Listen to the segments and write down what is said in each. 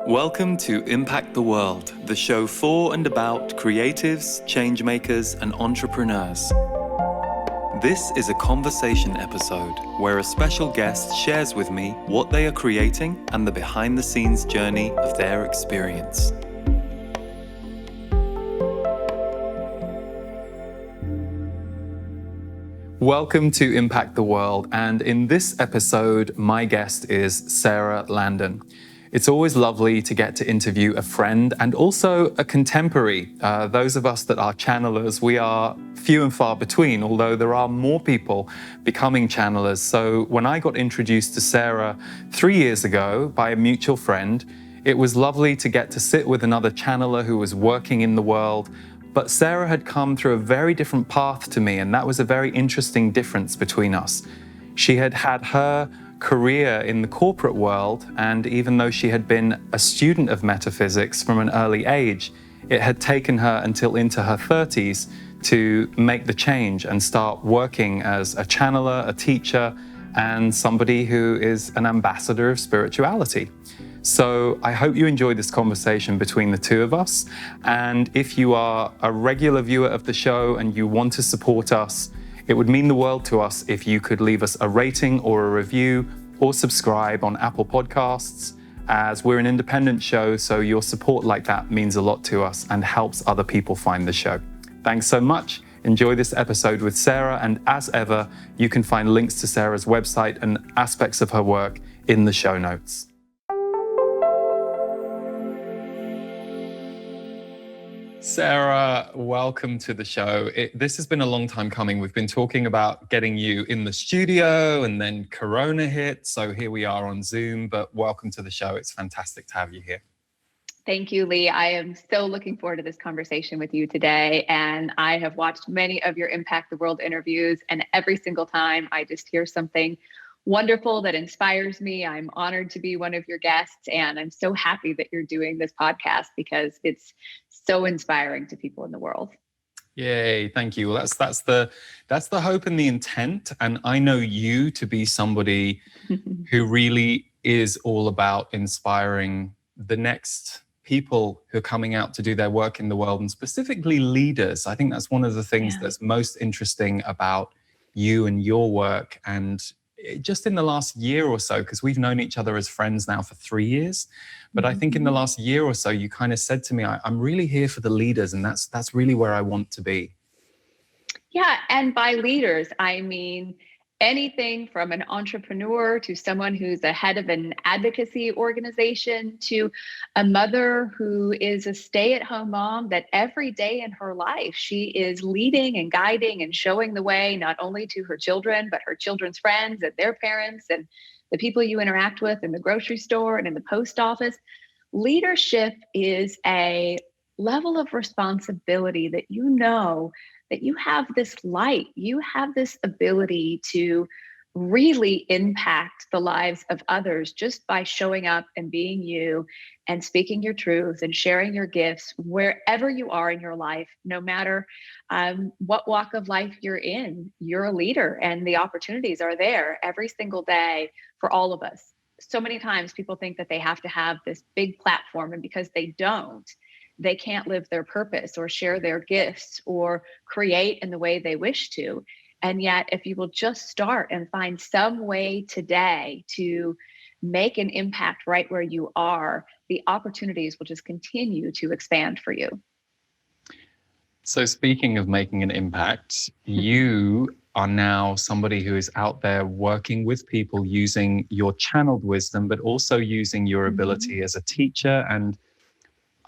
Welcome to Impact the World, the show for and about creatives, changemakers, and entrepreneurs. This is a conversation episode where a special guest shares with me what they are creating and the behind-the-scenes journey of their experience. Welcome to Impact the World, and in this episode, my guest is Sara Landon. It's always lovely to get to interview a friend and also a contemporary. Those of us that are channelers, we are few and far between, although there are more people becoming channelers. So when I got introduced to Sara 3 years ago by a mutual friend, it was lovely to get to sit with another channeler who was working in the world. But Sara had come through a very different path to me, and that was a very interesting difference between us. She had had her career in the corporate world, and even though she had been a student of metaphysics from an early age, it had taken her until into her 30s to make the change and start working as a channeler, a teacher, and somebody who is an ambassador of spirituality. So I hope you enjoy this conversation between the two of us. And if you are a regular viewer of the show and you want to support us, it would mean the world to us if you could leave us a rating or a review or subscribe on Apple Podcasts, as we're an independent show, so your support like that means a lot to us and helps other people find the show. Thanks so much. Enjoy this episode with Sara, and as ever, you can find links to Sara's website and aspects of her work in the show notes. Sara, welcome to the show. This has been a long time coming. We've been talking about getting you in the studio, and then Corona hit. So here we are on Zoom, but welcome to the show. It's fantastic to have you here. Thank you, Lee. I am so looking forward to this conversation with you today. And I have watched many of your Impact the World interviews, and every single time I just hear something wonderful that inspires me. I'm honored to be one of your guests, and I'm so happy that you're doing this podcast because it's so inspiring to people in the world. Yay, thank you. Well, that's the hope and the intent. And I know you to be somebody who really is all about inspiring the next people who are coming out to do their work in the world, and specifically leaders. I think that's one of the things that's most interesting about you and your work. And just in the last year or so, because we've known each other as friends now for 3 years, but I think in the last year or so, you kind of said to me, I'm really here for the leaders, and that's really where I want to be. Yeah, and by leaders, I mean anything from an entrepreneur to someone who's the head of an advocacy organization to a mother who is a stay-at-home mom that every day in her life, she is leading and guiding and showing the way, not only to her children, but her children's friends and their parents and the people you interact with in the grocery store and in the post office. Leadership is a level of responsibility that you know that you have this light, you have this ability to really impact the lives of others just by showing up and being you and speaking your truth and sharing your gifts wherever you are in your life, no matter what walk of life you're in. You're a leader, and the opportunities are there every single day for all of us. So many times people think that they have to have this big platform, and because they don't, they can't live their purpose or share their gifts or create in the way they wish to. And yet, if you will just start and find some way today to make an impact right where you are, the opportunities will just continue to expand for you. So speaking of making an impact, you are now somebody who is out there working with people using your channeled wisdom, but also using your ability as a teacher. And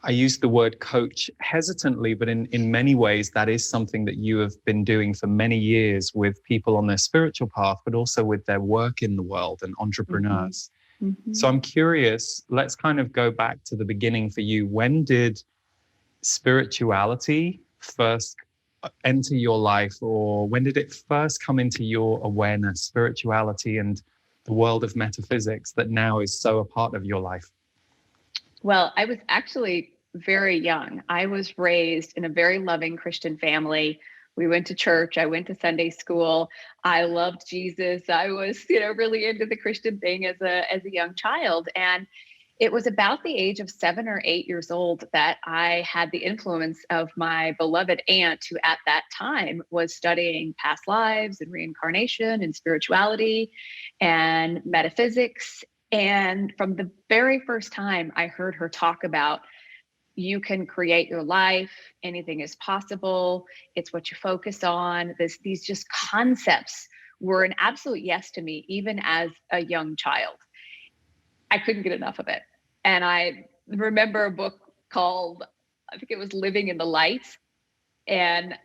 I use the word coach hesitantly, but in many ways, that is something that you have been doing for many years with people on their spiritual path, but also with their work in the world and entrepreneurs. So I'm curious, let's kind of go back to the beginning for you. When did spirituality first enter your life, or when did it first come into your awareness, spirituality and the world of metaphysics that now is so a part of your life? Well, I was actually very young. I was raised in a very loving Christian family. We went to church. I went to Sunday school. I loved Jesus. I was, really into the Christian thing as a young child. And It was about the age of 7 or 8 years old that I had the influence of my beloved aunt, who at that time was studying past lives and reincarnation and spirituality and metaphysics. And from the very first time I heard her talk about, you can create your life, anything is possible, it's what you focus on, these just concepts were an absolute yes to me, even as a young child. I couldn't get enough of it. And I remember a book called, I think it was Living in the Light. And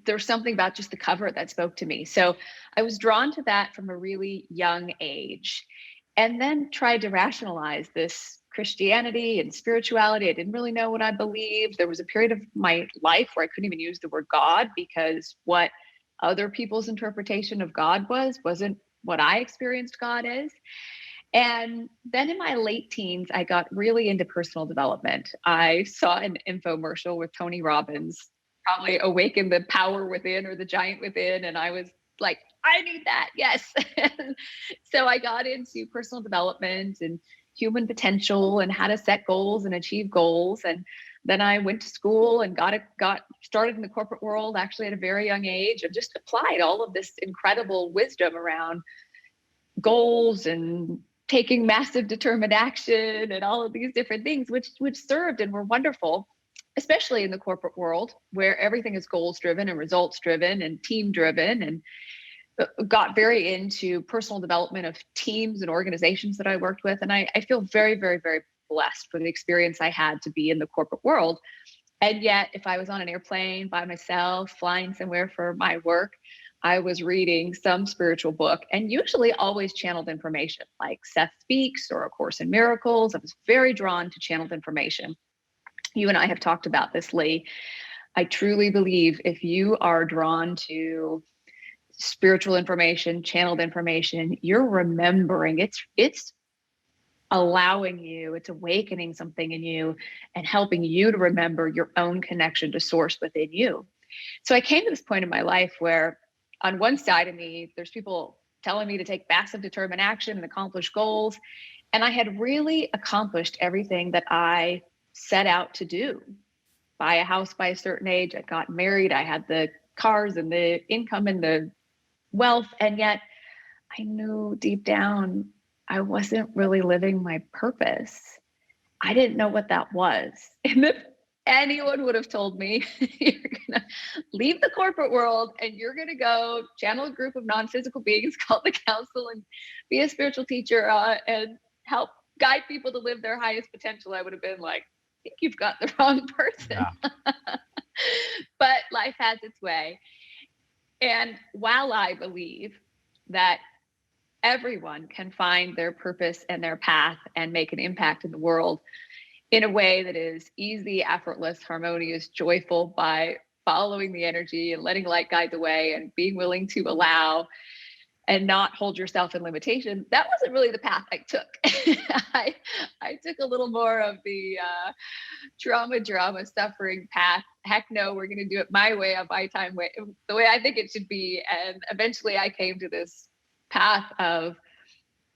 there's something about just the cover that spoke to me. So I was drawn to that from a really young age, and then tried to rationalize this Christianity and spirituality. I didn't really know what I believed. There was a period of my life where I couldn't even use the word God, because what other people's interpretation of God wasn't what I experienced God as. And then in my late teens, I got really into personal development. I saw an infomercial with Tony Robbins, probably awakened the power within or the giant within. And I was like, I need that. Yes. So I got into personal development and human potential and how to set goals and achieve goals. And then I went to school and got started in the corporate world, actually at a very young age, and just applied all of this incredible wisdom around goals and taking massive determined action and all of these different things, which served and were wonderful, especially in the corporate world where everything is goals driven and results driven and team driven, and got very into personal development of teams and organizations that I worked with. And I feel very, very, very blessed for the experience I had to be in the corporate world. And yet, if I was on an airplane by myself, flying somewhere for my work, I was reading some spiritual book, and usually always channeled information like Seth Speaks or A Course in Miracles. I was very drawn to channeled information. You and I have talked about this, Lee. I truly believe if you are drawn to spiritual information, channeled information, you're remembering. It's allowing you, it's awakening something in you and helping you to remember your own connection to source within you. So I came to this point in my life where on one side of me, there's people telling me to take massive determined action and accomplish goals. And I had really accomplished everything that I set out to do. Buy a house by a certain age, I got married, I had the cars and the income and the wealth. And yet I knew deep down I wasn't really living my purpose. I didn't know what that was. And if anyone would have told me, you're going to leave the corporate world and you're going to go channel a group of non-physical beings called the council and be a spiritual teacher and help guide people to live their highest potential, I would have been like, I think you've got the wrong person. Yeah. But life has its way. And while I believe that everyone can find their purpose and their path and make an impact in the world in a way that is easy, effortless, harmonious, joyful, by following the energy and letting light guide the way and being willing to allow and not hold yourself in limitation, that wasn't really the path I took. I took a little more of the drama, suffering path. Heck no, we're going to do it my way, on my time, way, the way I think it should be. And eventually I came to this path of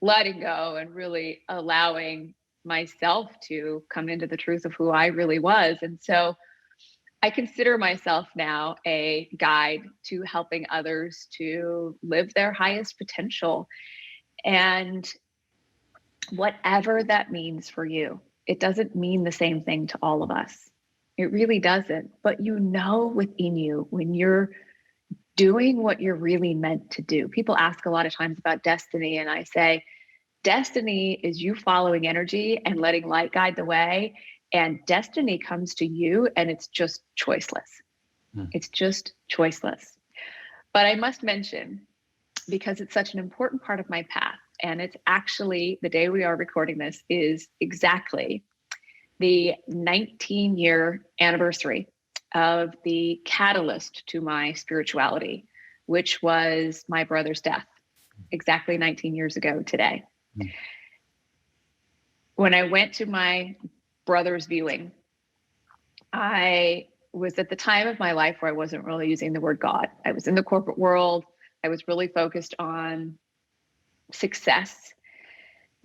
letting go and really allowing myself to come into the truth of who I really was. And so I consider myself now a guide to helping others to live their highest potential. And whatever that means for you, it doesn't mean the same thing to all of us. It really doesn't. But you know within you when you're doing what you're really meant to do. People ask a lot of times about destiny, and I say, destiny is you following energy and letting light guide the way. And destiny comes to you and it's just choiceless. It's just choiceless. But I must mention, because it's such an important part of my path, and it's actually the day we are recording this is exactly the 19-year anniversary of the catalyst to my spirituality, which was my brother's death, exactly 19 years ago today. When I went to my brother's viewing, I was at the time of my life where I wasn't really using the word God. I was in the corporate world. I was really focused on success,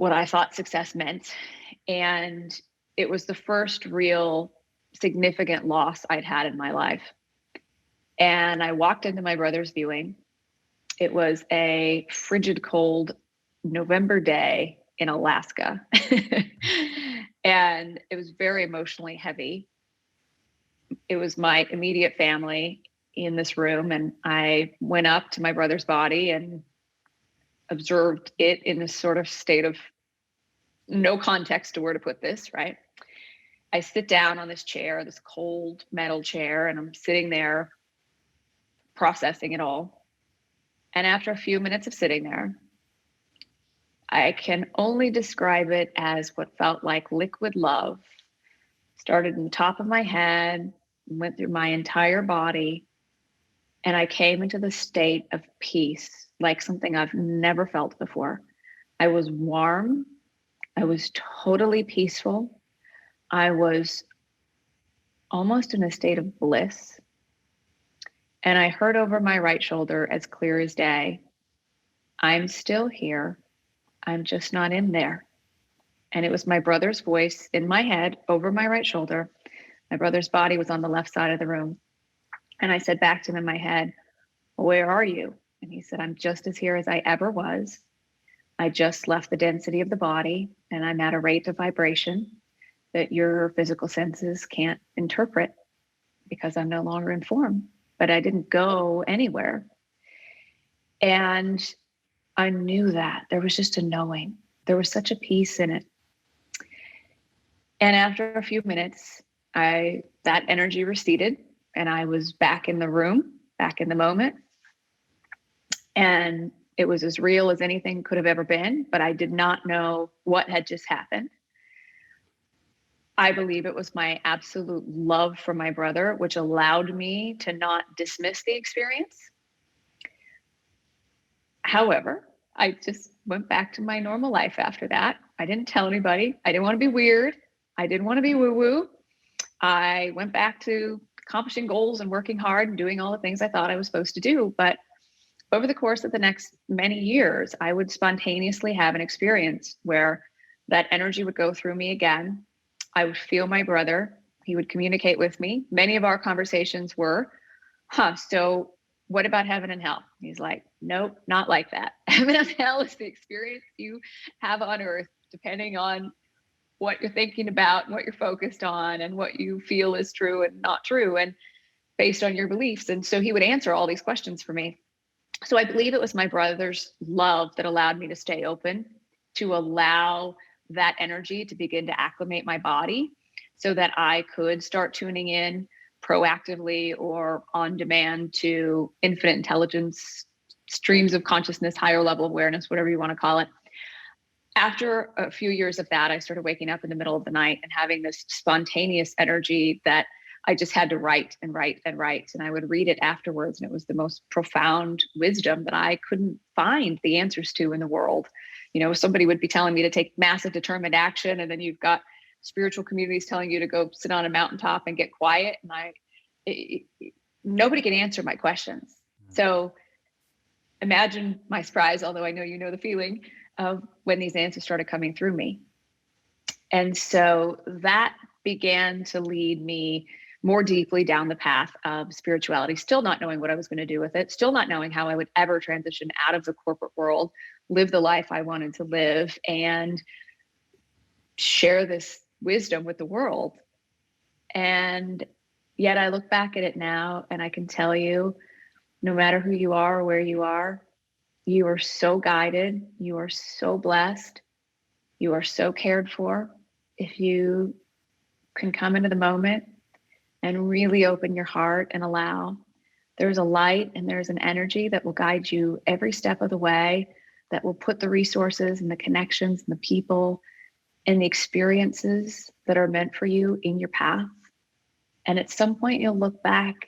what I thought success meant. And it was the first real significant loss I'd had in my life. And I walked into my brother's viewing. It was a frigid cold November day in Alaska. And it was very emotionally heavy. It was my immediate family in this room. And I went up to my brother's body and observed it in this sort of state of no context to where to put this, right? I sit down on this chair, this cold metal chair, and I'm sitting there processing it all. And after a few minutes of sitting there, I can only describe it as what felt like liquid love. Started in the top of my head, went through my entire body, and I came into the state of peace, like something I've never felt before. I was warm. I was totally peaceful. I was almost in a state of bliss. And I heard over my right shoulder as clear as day, I'm still here. I'm just not in there. And it was my brother's voice in my head over my right shoulder. My brother's body was on the left side of the room. And I said back to him in my head, where are you? And he said, I'm just as here as I ever was. I just left the density of the body and I'm at a rate of vibration that your physical senses can't interpret because I'm no longer in form. But I didn't go anywhere. And I knew that. There was just a knowing. There was such a peace in it. And after a few minutes, that energy receded and I was back in the room, back in the moment. And it was as real as anything could have ever been, but I did not know what had just happened. I believe it was my absolute love for my brother, which allowed me to not dismiss the experience. However, I just went back to my normal life after that. I didn't tell anybody. I didn't want to be weird. I didn't want to be woo-woo. I went back to accomplishing goals and working hard and doing all the things I thought I was supposed to do. But over the course of the next many years, I would spontaneously have an experience where that energy would go through me again. I would feel my brother. He would communicate with me. Many of our conversations were, so what about heaven and hell? He's like, nope, not like that. Heaven and hell is the experience you have on earth, depending on what you're thinking about, and what you're focused on, and what you feel is true and not true, and based on your beliefs. And so he would answer all these questions for me. So I believe it was my brother's love that allowed me to stay open, to allow that energy to begin to acclimate my body so that I could start tuning in proactively or on demand to infinite intelligence, streams of consciousness, higher level awareness, whatever you want to call it. After a few years of that, I started waking up in the middle of the night and having this spontaneous energy that I just had to write and write and write. And I would read it afterwards. And it was the most profound wisdom that I couldn't find the answers to in the world. You know, somebody would be telling me to take massive determined action. And then you've got spiritual communities telling you to go sit on a mountaintop and get quiet. And nobody can answer my questions. So imagine my surprise, although I know you know the feeling of when these answers started coming through me. And so that began to lead me more deeply down the path of spirituality, still not knowing what I was going to do with it, still not knowing how I would ever transition out of the corporate world, live the life I wanted to live, and share this wisdom with the world. And yet I look back at it now and I can tell you, no matter who you are or where you are so guided, you are so blessed, you are so cared for. If you can come into the moment and really open your heart and allow, there's a light and there's an energy that will guide you every step of the way, that will put the resources and the connections and the people and the experiences that are meant for you in your path. And at some point you'll look back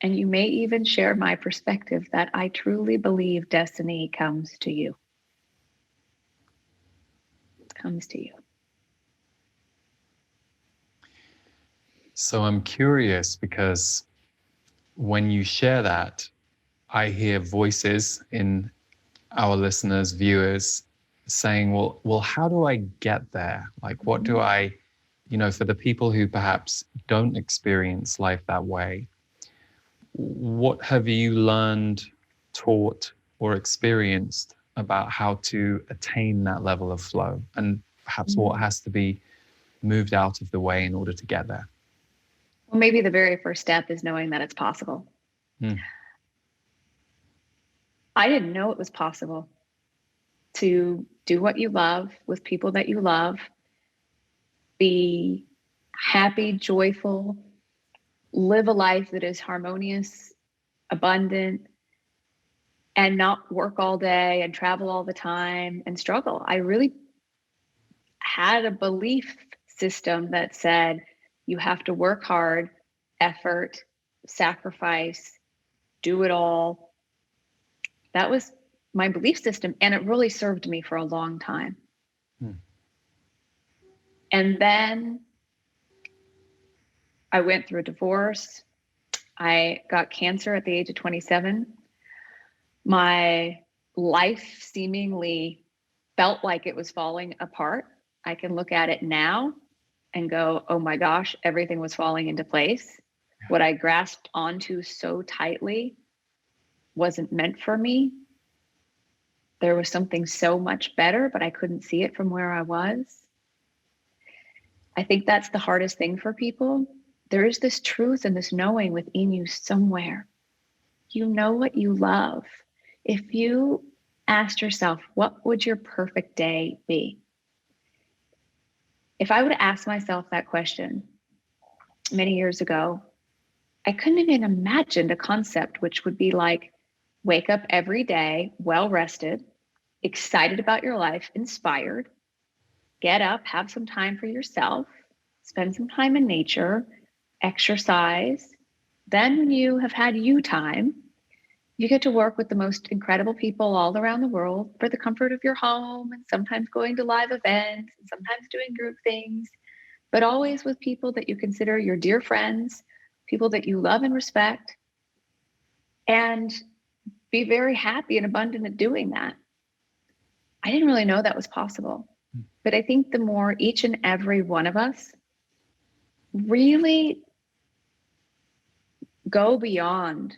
and you may even share my perspective that I truly believe destiny comes to you. It comes to you. So I'm curious because when you share that, I hear voices in our listeners, viewers, saying, well, how do I get there? Like, what do I, for the people who perhaps don't experience life that way, what have you learned, taught, or experienced about how to attain that level of flow? And perhaps what has to be moved out of the way in order to get there? Well, maybe the very first step is knowing that it's possible. I didn't know it was possible to do what you love with people that you love, be happy, joyful, live a life that is harmonious, abundant, and not work all day and travel all the time and struggle. I really had a belief system that said you have to work hard, effort, sacrifice, do it all. That was my belief system, and it really served me for a long time. And then I went through a divorce. I got cancer at the age of 27. My life seemingly felt like it was falling apart. I can look at it now and go, oh my gosh, everything was falling into place. What I grasped onto so tightly wasn't meant for me. There was something so much better, but I couldn't see it from where I was. I think that's the hardest thing for people. There is this truth and this knowing within you somewhere. You know what you love. If you asked yourself, what would your perfect day be? If I would have asked myself that question many years ago, I couldn't even imagine a concept which would be like, wake up every day, well rested, excited about your life, inspired, get up, have some time for yourself, spend some time in nature, exercise. Then when you have had you time, you get to work with the most incredible people all around the world for the comfort of your home, and sometimes going to live events and sometimes doing group things, but always with people that you consider your dear friends, people that you love and respect, and be very happy and abundant at doing that. I didn't really know that was possible. But I think the more each and every one of us really go beyond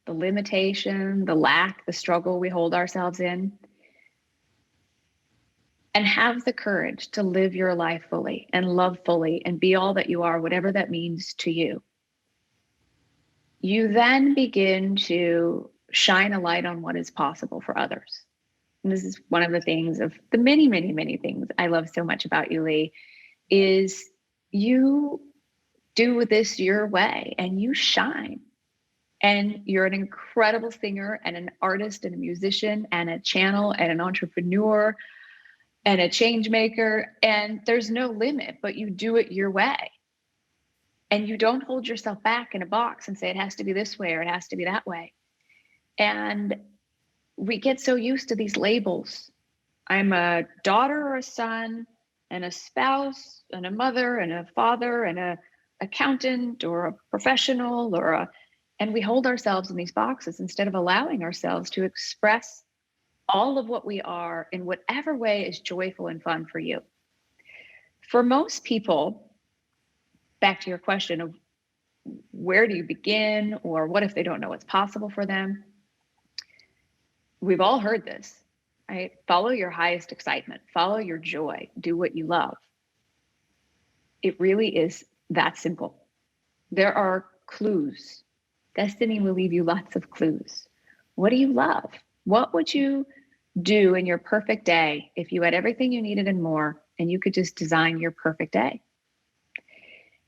the limitation, the lack, the struggle we hold ourselves in, and have the courage to live your life fully and love fully and be all that you are, whatever that means to you, you then begin to shine a light on what is possible for others. And this is one of the things of the many, many, many things I love so much about you, Lee, is you do this your way and you shine. And you're an incredible singer and an artist and a musician and a channel and an entrepreneur and a change maker. And there's no limit, but you do it your way. And you don't hold yourself back in a box and say it has to be this way or it has to be that way. And we get so used to these labels. I'm a daughter or a son and a spouse and a mother and a father and a accountant or a professional and we hold ourselves in these boxes instead of allowing ourselves to express all of what we are in whatever way is joyful and fun for you. For most people, back to your question of where do you begin, or what if they don't know what's possible for them? We've all heard this, right? Follow your highest excitement, follow your joy, do what you love. It really is that simple. There are clues. Destiny will leave you lots of clues. What do you love? What would you do in your perfect day if you had everything you needed and more, and you could just design your perfect day?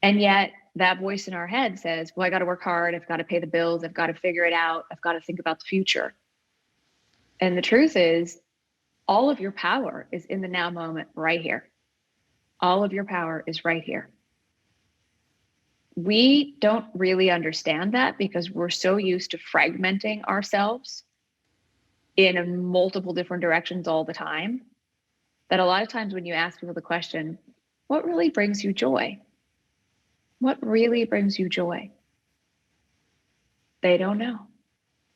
And yet that voice in our head says, well, I got to work hard. I've got to pay the bills. I've got to figure it out. I've got to think about the future. And the truth is, all of your power is in the now moment right here. All of your power is right here. We don't really understand that because we're so used to fragmenting ourselves in multiple different directions all the time that a lot of times when you ask people the question, what really brings you joy? What really brings you joy? They don't know.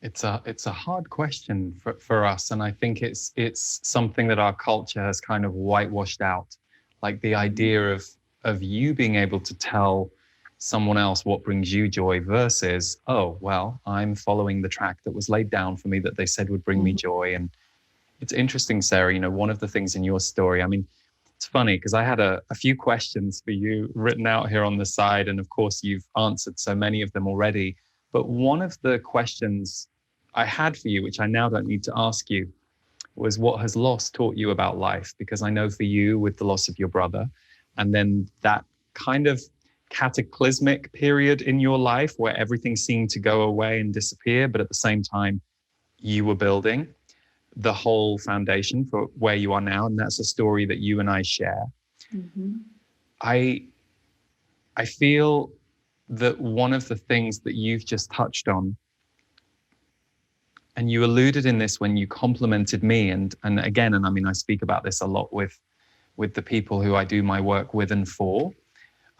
It's a hard question for us, and I think it's something that our culture has kind of whitewashed out, like the idea of you being able to tell someone else what brings you joy versus, oh well, I'm following the track that was laid down for me that they said would bring me Mhm. joy. And it's interesting, Sarah, one of the things in your story, I mean, it's funny because I had a few questions for you written out here on the side. And of course, you've answered so many of them already. But one of the questions I had for you, which I now don't need to ask you, was what has loss taught you about life? Because I know for you, with the loss of your brother, and then that kind of cataclysmic period in your life where everything seemed to go away and disappear, but at the same time, you were building the whole foundation for where you are now. And that's a story that you and I share. Mhm. I I feel that one of the things that you've just touched on, and you alluded in this when you complimented me, and again, and I mean, I speak about this a lot with the people who I do my work with and for.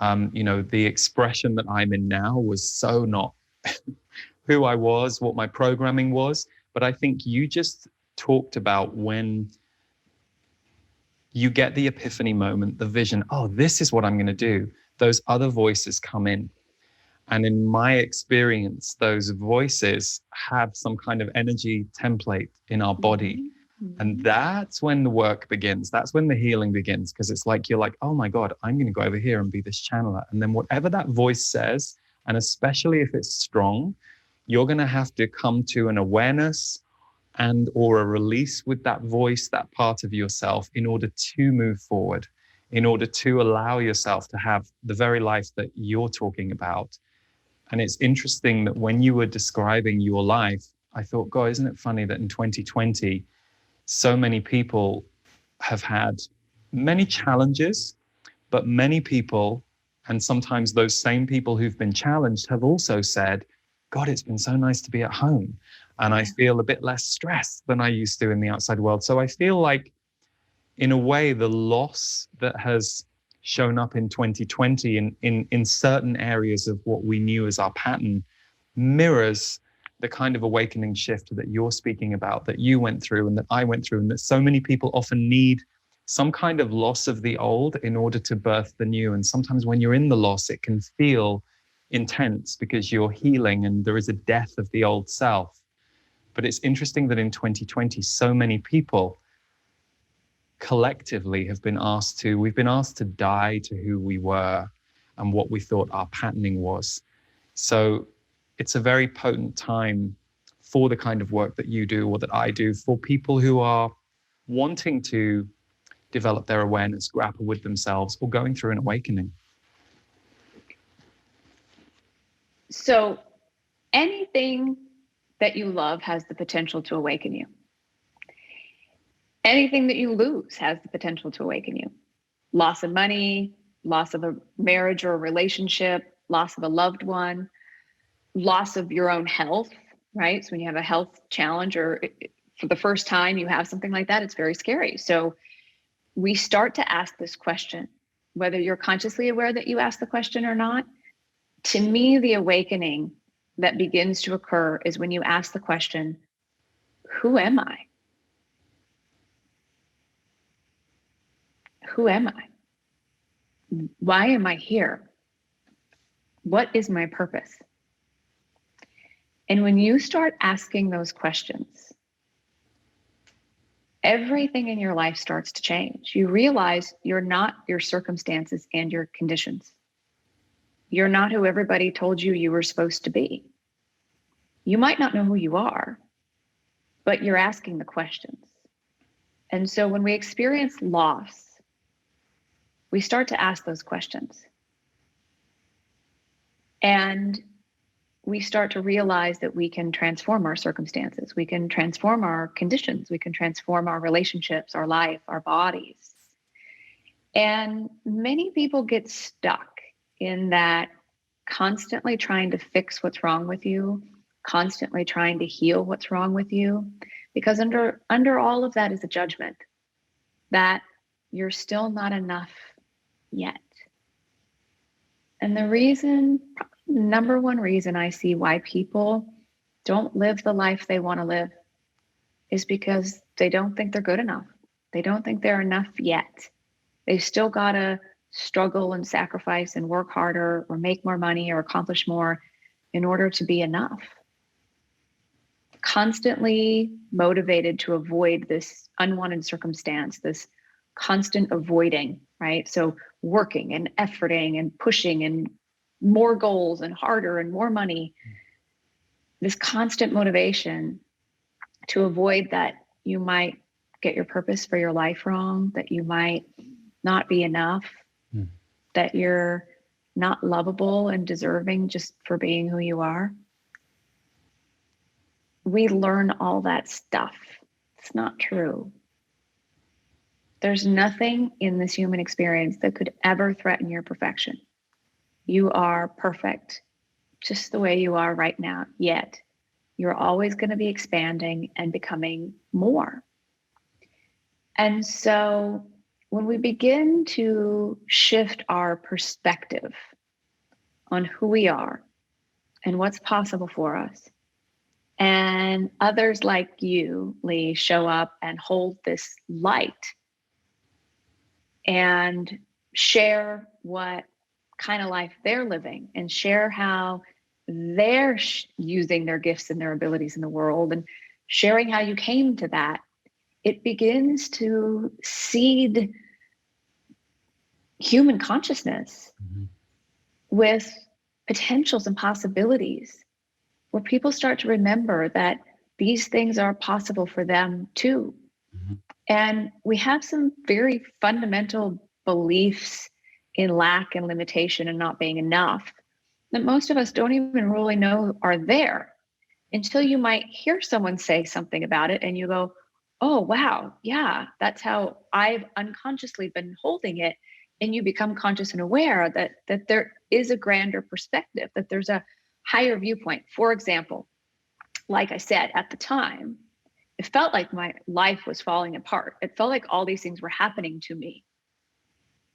The expression that I'm in now was so not who I was, what my programming was. But I think you just talked about when you get the epiphany moment, the vision, oh, this is what I'm going to do. Those other voices come in. And in my experience, those voices have some kind of energy template in our body. Mhm. And Mhm. that's when the work begins. That's when the healing begins. Because it's like, you're like, oh my God, I'm going to go over here and be this channeler. And then whatever that voice says, and especially if it's strong, you're going to have to come to an awareness and or a release with that voice, that part of yourself, in order to move forward, in order to allow yourself to have the very life that you're talking about. And it's interesting that when you were describing your life, I thought, God, isn't it funny that in 2020, so many people have had many challenges, but many people, and sometimes those same people who've been challenged, have also said, God, it's been so nice to be at home. And I Yeah. feel a bit less stressed than I used to in the outside world. So I feel like, in a way, the loss that has shown up in 2020 in certain areas of what we knew as our pattern mirrors the kind of awakening shift that you're speaking about, that you went through and that I went through, and that so many people often need some kind of loss of the old in order to birth the new. And sometimes when you're in the loss, it can feel intense because you're healing and there is a death of the old self. But it's interesting that in 2020, so many people collectively we've been asked to die to who we were and what we thought our patterning was. So it's a very potent time for the kind of work that you do or that I do, for people who are wanting to develop their awareness, grapple with themselves, or going through an awakening. So anything that you love has the potential to awaken you. Anything that you lose has the potential to awaken you. Loss of money, loss of a marriage or a relationship, loss of a loved one, loss of your own health, right? So when you have a health challenge or for the first time you have something like that, it's very scary. So we start to ask this question, whether you're consciously aware that you ask the question or not. To me, the awakening that begins to occur is when you ask the question, who am I? Who am I? Why am I here? What is my purpose? And when you start asking those questions, everything in your life starts to change. You realize you're not your circumstances and your conditions. You're not who everybody told you you were supposed to be. You might not know who you are, but you're asking the questions. And so when we experience loss, we start to ask those questions. And we start to realize that we can transform our circumstances. We can transform our conditions. We can transform our relationships, our life, our bodies. And many people get stuck in that, constantly trying to fix what's wrong with you, constantly trying to heal what's wrong with you, because under all of that is a judgment that you're still not enough yet. And the reason, number one reason I see why people don't live the life they want to live is because they don't think they're good enough. They don't think they're enough yet. They still got to struggle and sacrifice and work harder or make more money or accomplish more in order to be enough. Constantly motivated to avoid this unwanted circumstance, this constant avoiding, right? So working and efforting and pushing and more goals and harder and more money, this constant motivation to avoid that you might get your purpose for your life wrong, that you might not be enough, that you're not lovable and deserving just for being who you are. We learn all that stuff. It's not true. There's nothing in this human experience that could ever threaten your perfection. You are perfect just the way you are right now, yet you're always going to be expanding and becoming more. And so when we begin to shift our perspective on who we are and what's possible for us, and others like you, Lee, show up and hold this light and share what kind of life they're living and share how they're using their gifts and their abilities in the world and sharing how you came to that, it begins to seed human consciousness with potentials and possibilities where people start to remember that these things are possible for them too. And we have some very fundamental beliefs in lack and limitation and not being enough that most of us don't even really know are there until you might hear someone say something about it and you go, oh, wow, yeah, that's how I've unconsciously been holding it. And you become conscious and aware that there is a grander perspective, that there's a higher viewpoint. For example, like I said, at the time, it felt like my life was falling apart. It felt like all these things were happening to me.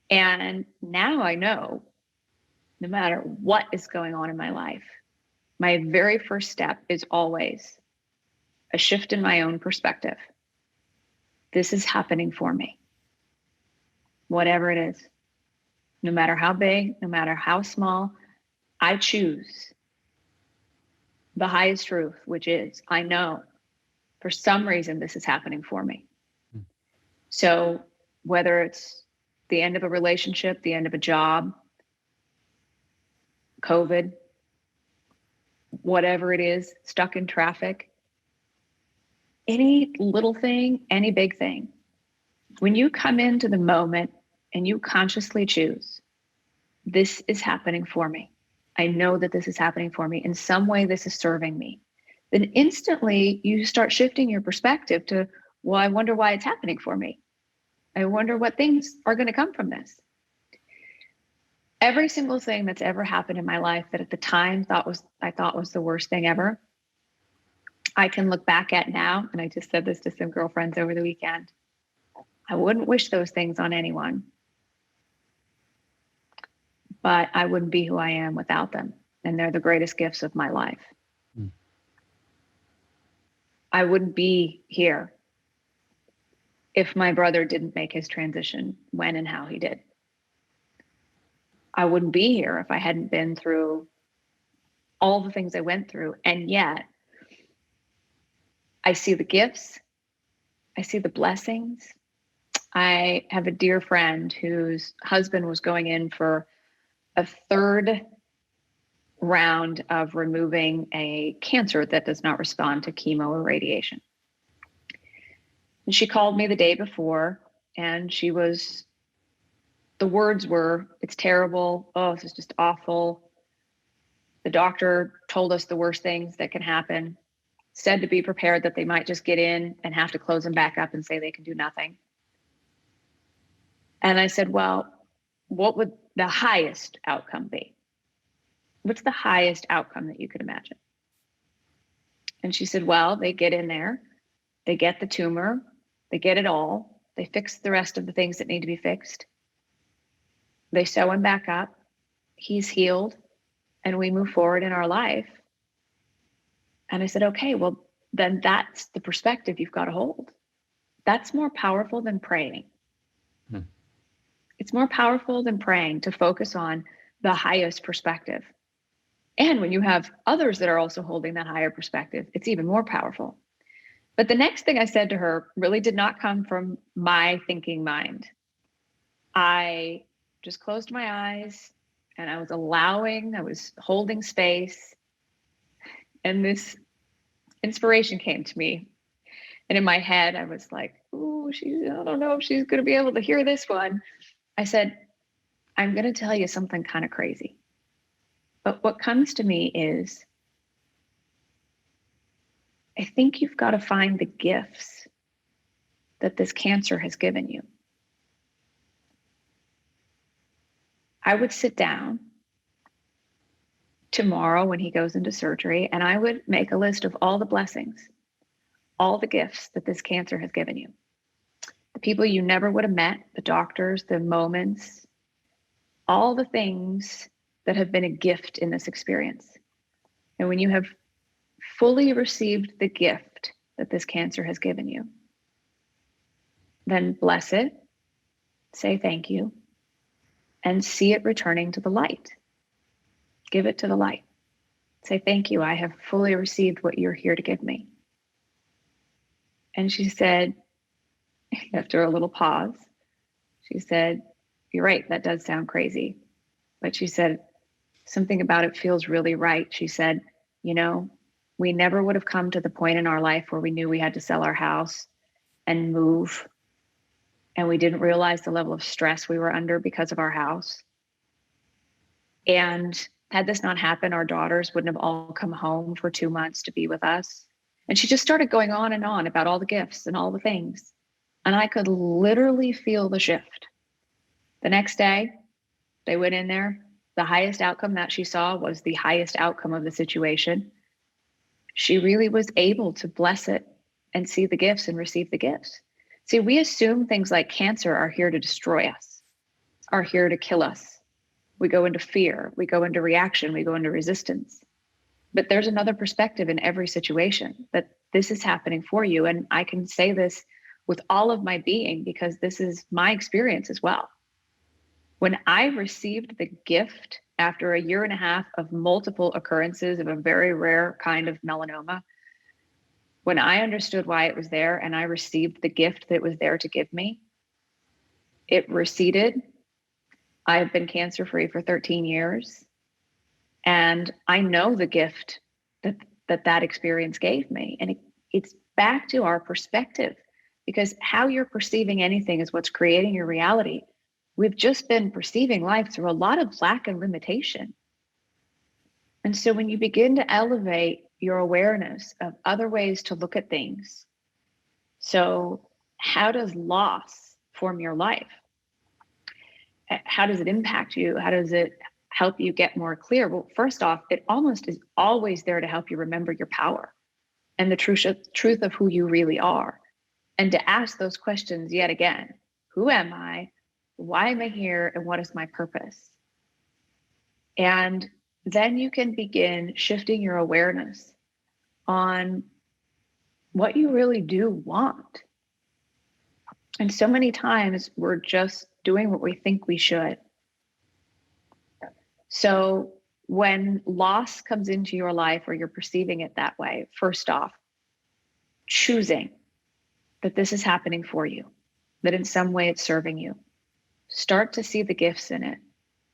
And now I know, no matter what is going on in my life, my very first step is always a shift in my own perspective. This is happening for me, whatever it is, no matter how big, no matter how small. I choose the highest truth, which is I know for some reason this is happening for me. So whether it's the end of a relationship, the end of a job, COVID, whatever it is, stuck in traffic, any little thing, any big thing, when you come into the moment and you consciously choose, this is happening for me. I know that this is happening for me. In some way, this is serving me. Then instantly you start shifting your perspective to, well, I wonder why it's happening for me. I wonder what things are going to come from this. Every single thing that's ever happened in my life that at the time I thought was the worst thing ever, I can look back at now, and I just said this to some girlfriends over the weekend. I wouldn't wish those things on anyone, but I wouldn't be who I am without them. And they're the greatest gifts of my life. I wouldn't be here if my brother didn't make his transition when and how he did. I wouldn't be here if I hadn't been through all the things I went through. And yet I see the gifts, I see the blessings. I have a dear friend whose husband was going in for a third round of removing a cancer that does not respond to chemo or radiation. And she called me the day before, and the words were, it's terrible. Oh, this is just awful. The doctor told us the worst things that can happen, said to be prepared that they might just get in and have to close them back up and say they can do nothing. And I said, well, what would the highest outcome be? What's the highest outcome that you could imagine? And she said, well, they get in there, they get the tumor, they get it all, they fix the rest of the things that need to be fixed. They sew him back up, he's healed, and we move forward in our life. And I said, okay, well, then that's the perspective you've got to hold. That's more powerful than praying. Hmm. It's more powerful than praying to focus on the highest perspective. And when you have others that are also holding that higher perspective, it's even more powerful. But the next thing I said to her really did not come from my thinking mind. I just closed my eyes and I was holding space. And this inspiration came to me. And in my head, I was like, ooh, I don't know if she's going to be able to hear this one. I said, I'm going to tell you something kind of crazy. But what comes to me is, I think you've got to find the gifts that this cancer has given you. I would sit down tomorrow when he goes into surgery, and I would make a list of all the blessings, all the gifts that this cancer has given you. The people you never would have met, the doctors, the moments, all the things that have been a gift in this experience. And when you have fully received the gift that this cancer has given you, then bless it, say thank you, and see it returning to the light. Give it to the light. Say, thank you, I have fully received what you're here to give me. And she said, after a little pause, she said, you're right, that does sound crazy. But she said, something about it feels really right. She said, we never would have come to the point in our life where we knew we had to sell our house and move. And we didn't realize the level of stress we were under because of our house. And had this not happened, our daughters wouldn't have all come home for 2 months to be with us. And she just started going on and on about all the gifts and all the things. And I could literally feel the shift. The next day, they went in there. The highest outcome that she saw was the highest outcome of the situation. She really was able to bless it and see the gifts and receive the gifts. See, we assume things like cancer are here to destroy us, are here to kill us. We go into fear, we go into reaction, we go into resistance. But there's another perspective in every situation, that this is happening for you. And I can say this with all of my being because this is my experience as well. When I received the gift after 1.5 years of multiple occurrences of a very rare kind of melanoma, when I understood why it was there and I received the gift that was there to give me, it receded. I have been cancer-free for 13 years. And I know the gift that experience gave me. And it's back to our perspective, because how you're perceiving anything is what's creating your reality. We've just been perceiving life through a lot of lack and limitation. And so when you begin to elevate your awareness of other ways to look at things, so how does loss form your life? How does it impact you? How does it help you get more clear? Well, first off, it almost is always there to help you remember your power and the truth of who you really are. And to ask those questions yet again. Who am I? Why am I here? And what is my purpose? And then you can begin shifting your awareness on what you really do want. And so many times we're just doing what we think we should. So when loss comes into your life or you're perceiving it that way, first off, choosing that this is happening for you, that in some way it's serving you. Start to see the gifts in it.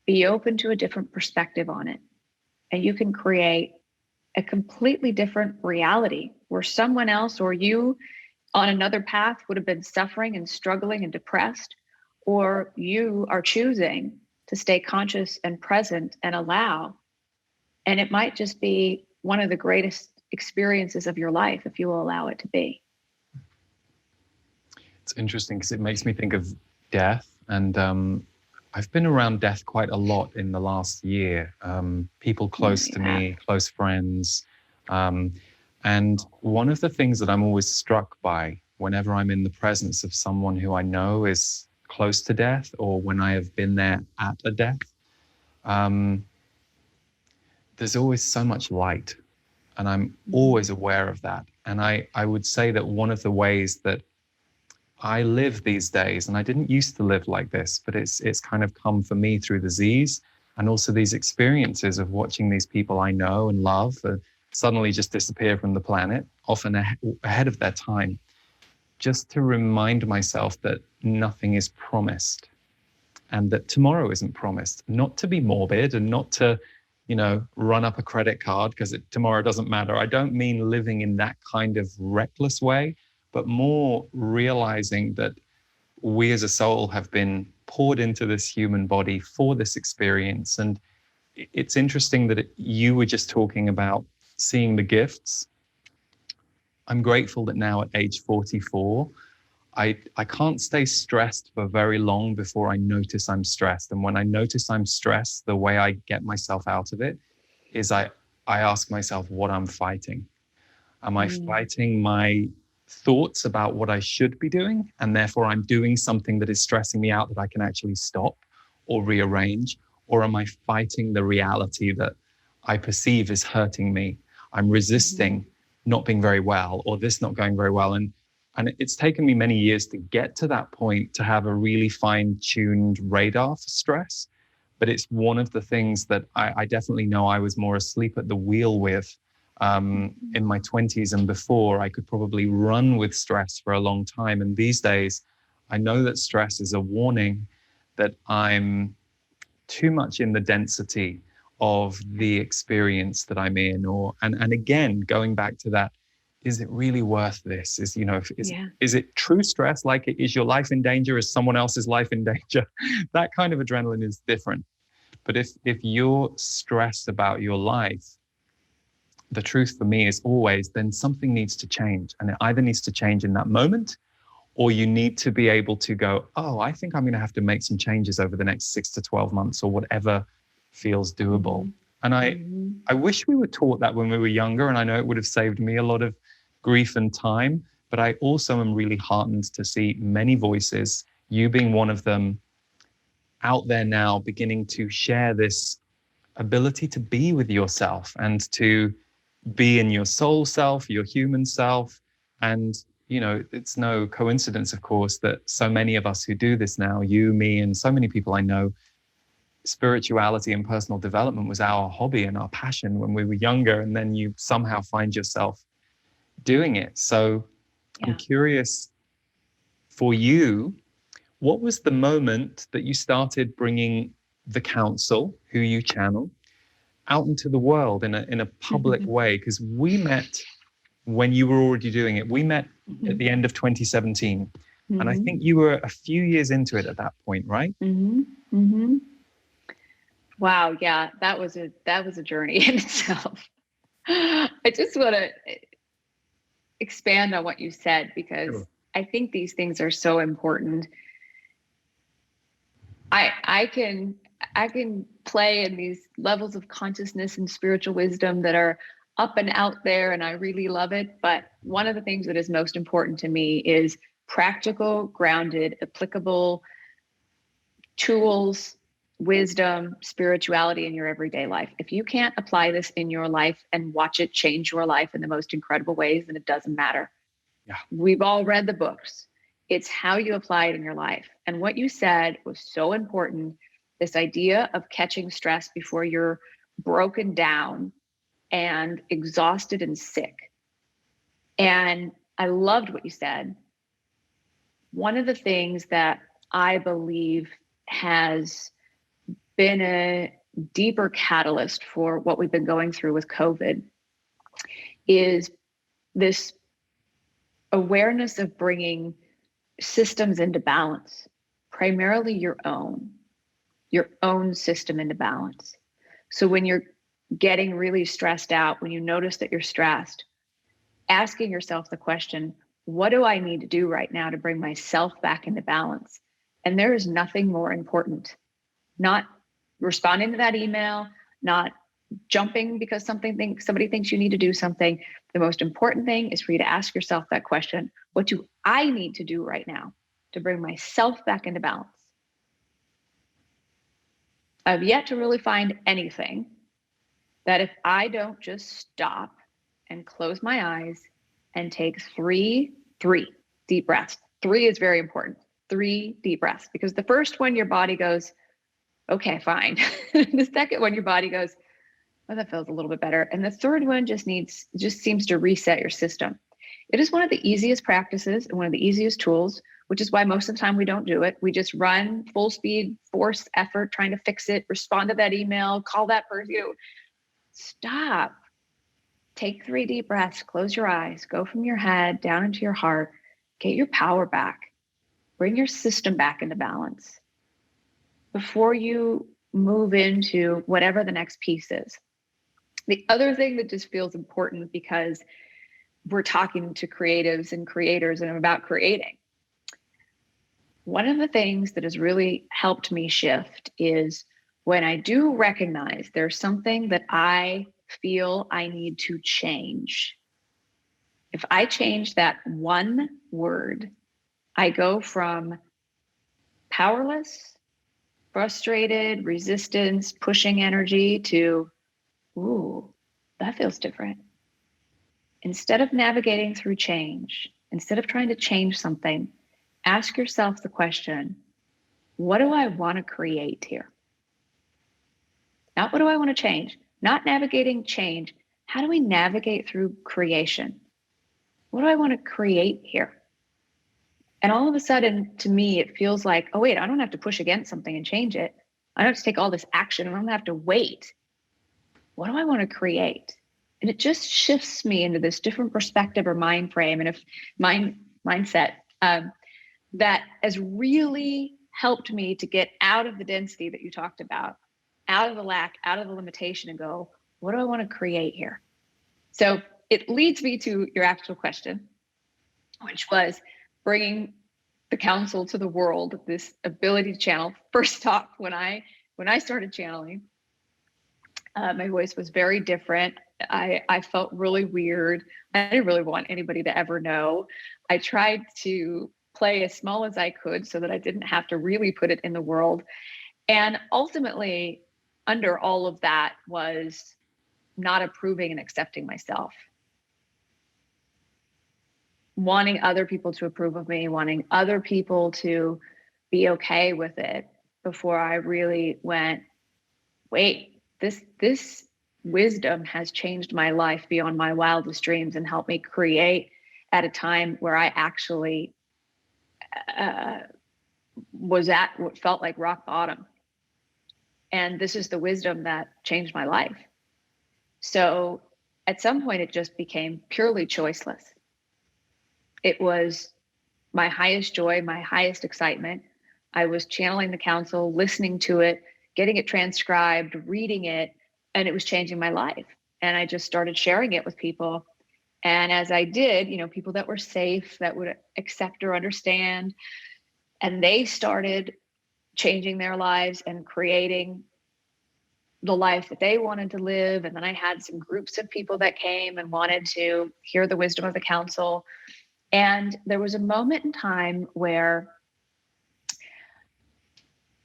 Be open to a different perspective on it. And you can create a completely different reality where someone else or you on another path would have been suffering and struggling and depressed, or you are choosing to stay conscious and present and allow. And it might just be one of the greatest experiences of your life if you will allow it to be. It's interesting because it makes me think of death. And I've been around death quite a lot in the last year. People close to me, close friends. And one of the things that I'm always struck by whenever I'm in the presence of someone who I know is close to death, or when I have been there at a death, there's always so much light. And I'm always aware of that. And I would say that one of the ways that I live these days, and I didn't used to live like this, but it's kind of come for me through the Z's and also these experiences of watching these people I know and love suddenly just disappear from the planet, often ahead of their time, just to remind myself that nothing is promised and that tomorrow isn't promised. Not to be morbid and not to, run up a credit card because tomorrow doesn't matter. I don't mean living in that kind of reckless way, but more realizing that we as a soul have been poured into this human body for this experience. And it's interesting that you were just talking about seeing the gifts. I'm grateful that now at age 44, I can't stay stressed for very long before I notice I'm stressed. And when I notice I'm stressed, the way I get myself out of it is I ask myself what I'm fighting. Am I fighting my thoughts about what I should be doing? And therefore I'm doing something that is stressing me out that I can actually stop or rearrange? Or am I fighting the reality that I perceive is hurting me? I'm resisting not being very well, or this not going very well. And it's taken me many years to get to that point, to have a really fine-tuned radar for stress. But it's one of the things that I definitely know I was more asleep at the wheel with in my 20s and before. I could probably run with stress for a long time. And these days, I know that stress is a warning that I'm too much in the density of the experience that I'm in, and again, going back to that, is it really worth this? Is it true stress? Like, is your life in danger? Is someone else's life in danger? That kind of adrenaline is different. But if you're stressed about your life, the truth for me is always, then something needs to change. And it either needs to change in that moment, or you need to be able to go, oh, I think I'm going to have to make some changes over the next 6 to 12 months or whatever feels doable. And I wish we were taught that when we were younger, and I know it would have saved me a lot of grief and time, but I also am really heartened to see many voices, you being one of them, out there now beginning to share this ability to be with yourself and to be in your soul self, your human self. And, it's no coincidence, of course, that so many of us who do this now, you, me, and so many people I know, spirituality and personal development was our hobby and our passion when we were younger. And then you somehow find yourself doing it. So I'm curious for you, what was the moment that you started bringing the counsel, who you channel, out into the world in a public way? Because we met when you were already doing it. We met at the end of 2017. And I think you were a few years into it at that point, right? Wow. Yeah. That was a journey in itself. I just want to expand on what you said, because I think these things are so important. I can play in these levels of consciousness and spiritual wisdom that are up and out there, and I really love it. But one of the things that is most important to me is practical, grounded, applicable tools, wisdom, spirituality in your everyday life. If you can't apply this in your life and watch it change your life in the most incredible ways, then it doesn't matter. Yeah. We've all read the books. It's how you apply it in your life. And what you said was so important. This idea of catching stress before you're broken down and exhausted and sick. And I loved what you said. One of the things that I believe has been a deeper catalyst for what we've been going through with COVID is this awareness of bringing systems into balance, primarily your own system into balance. So when you're getting really stressed out, when you notice that you're stressed, asking yourself the question, what do I need to do right now to bring myself back into balance? And there is nothing more important. Not responding to that email, not jumping because somebody thinks you need to do something. The most important thing is for you to ask yourself that question. What do I need to do right now to bring myself back into balance? I've yet to really find anything that if I don't just stop and close my eyes and take three deep breaths. 3 is very important. 3 deep breaths, because the first one, your body goes, okay, fine. The second one, your body goes, oh, that feels a little bit better. And the third one just seems to reset your system. It is one of the easiest practices and one of the easiest tools, which is why most of the time we don't do it. We just run full speed, force effort, trying to fix it, respond to that email, call that person. Stop. Take 3 deep breaths, close your eyes, go from your head down into your heart, get your power back, bring your system back into balance before you move into whatever the next piece is. The other thing that just feels important, because we're talking to creatives and creators and about creating. One of the things that has really helped me shift is when I do recognize there's something that I feel I need to change. If I change that one word, I go from powerless, frustrated, resistance, pushing energy to, ooh, that feels different. Instead of navigating through change, instead of trying to change something, ask yourself the question, what do I want to create here? Not what do I want to change? Not navigating change. How do we navigate through creation? What do I want to create here? And all of a sudden, to me, it feels like, oh, wait, I don't have to push against something and change it. I don't have to take all this action. I don't have to wait. What do I want to create? And it just shifts me into this different perspective or mind frame and mindset that has really helped me to get out of the density that you talked about, out of the lack, out of the limitation, and go, what do I want to create here? So it leads me to your actual question, which was bringing the counsel to the world, this ability to channel. First off, when I started channeling, my voice was very different. I felt really weird. I didn't really want anybody to ever know. I tried to play as small as I could so that I didn't have to really put it in the world. And ultimately, under all of that was not approving and accepting myself. Wanting other people to approve of me, wanting other people to be okay with it before I really went, wait, this wisdom has changed my life beyond my wildest dreams and helped me create at a time where I actually was at what felt like rock bottom. And this is the wisdom that changed my life. So at some point, it just became purely choiceless. It was my highest joy, my highest excitement. I was channeling the counsel, listening to it, getting it transcribed, reading it, and it was changing my life. And I just started sharing it with people. And as I did, people that were safe, that would accept or understand, and they started changing their lives and creating the life that they wanted to live. And then I had some groups of people that came and wanted to hear the wisdom of the counsel. And there was a moment in time where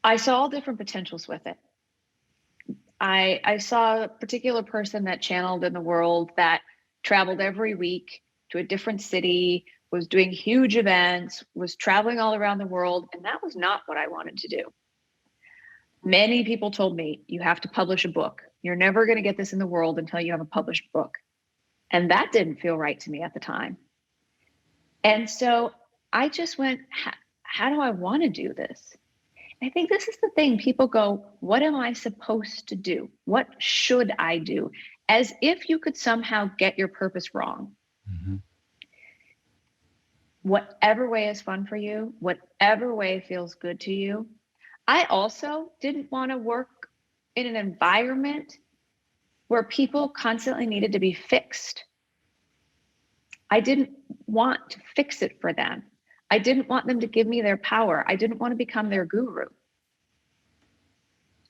I saw different potentials with it. I saw a particular person that channeled in the world that traveled every week to a different city, was doing huge events, was traveling all around the world. And that was not what I wanted to do. Many people told me, you have to publish a book. You're never going to get this in the world until you have a published book. And that didn't feel right to me at the time. And so I just went, how do I want to do this? I think this is the thing. People go, what am I supposed to do? What should I do? As if you could somehow get your purpose wrong. Mm-hmm. Whatever way is fun for you, whatever way feels good to you. I also didn't want to work in an environment where people constantly needed to be fixed. I didn't want to fix it for them. I didn't want them to give me their power. I didn't want to become their guru.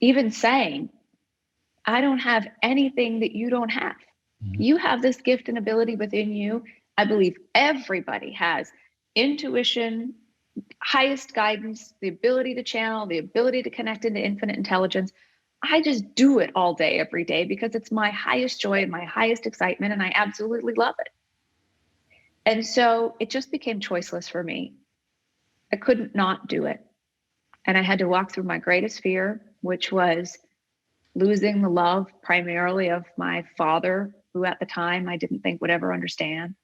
Even saying, I don't have anything that you don't have. Mm-hmm. You have this gift and ability within you. I believe everybody has intuition, highest guidance, the ability to channel, the ability to connect into infinite intelligence. I just do it all day, every day, because it's my highest joy and my highest excitement, and I absolutely love it. And so it just became choiceless for me. I couldn't not do it. And I had to walk through my greatest fear, which was losing the love primarily of my father, who at the time I didn't think would ever understand.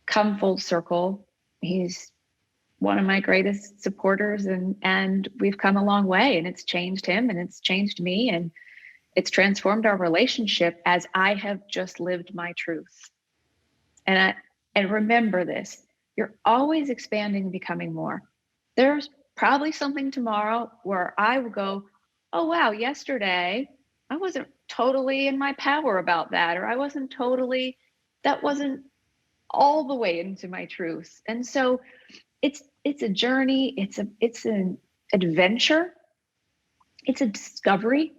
Come full circle. He's one of my greatest supporters, and we've come a long way, and it's changed him and it's changed me, and it's transformed our relationship as I have just lived my truth. And remember this, you're always expanding and becoming more. There's probably something tomorrow where I will go, oh wow, yesterday I wasn't totally in my power about that, or that wasn't all the way into my truth. And so it's a journey, it's an adventure, it's a discovery.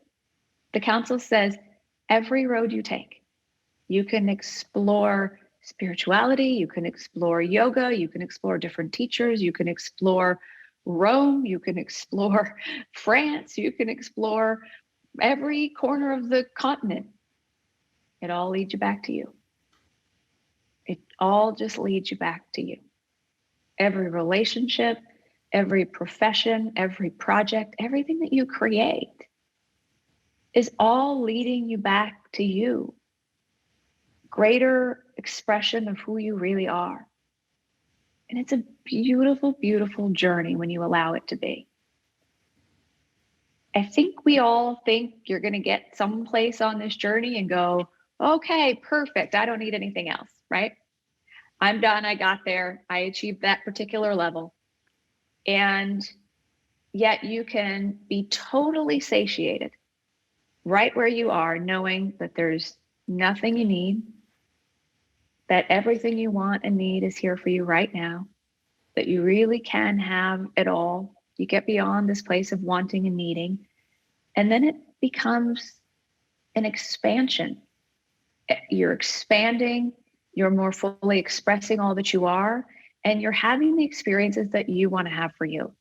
The council says every road you take, you can explore spirituality, you can explore yoga, you can explore different teachers, you can explore Rome, you can explore France, you can explore every corner of the continent. It all leads you back to you. It all just leads you back to you. Every relationship, every profession, every project, everything that you create is all leading you back to you. Greater expression of who you really are. And it's a beautiful, beautiful journey when you allow it to be. I think we all think you're going to get someplace on this journey and go, okay, perfect. I don't need anything else, right? I'm done. I got there. I achieved that particular level. And yet you can be totally satiated right where you are, knowing that there's nothing you need, that everything you want and need is here for you right now, that you really can have it all. You get beyond this place of wanting and needing, and then it becomes an expansion. You're expanding, you're more fully expressing all that you are, and you're having the experiences that you want to have for you.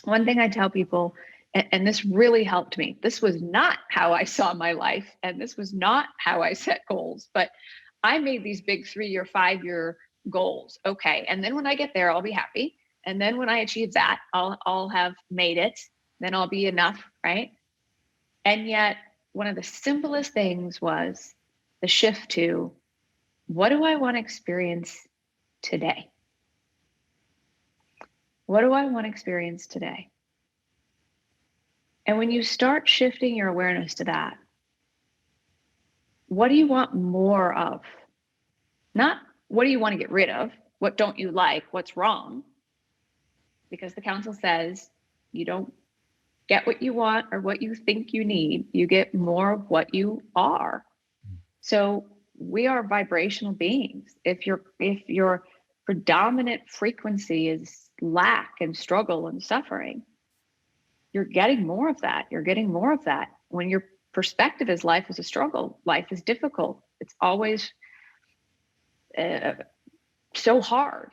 One thing I tell people, and this really helped me, this was not how I saw my life, and this was not how I set goals, but I made these big 3-year, 5-year goals. Okay. And then when I get there, I'll be happy. And then when I achieve that, I'll have made it. Then I'll be enough. Right. And yet one of the simplest things was the shift to, what do I want to experience today? What do I want to experience today? And when you start shifting your awareness to that, what do you want more of? Not what do you want to get rid of? What don't you like? What's wrong? Because the council says you don't get what you want or what you think you need. You get more of what you are. So we are vibrational beings. If your predominant frequency is lack and struggle and suffering, you're getting more of that. You're getting more of that. When your perspective is life is a struggle, life is difficult, it's always so hard,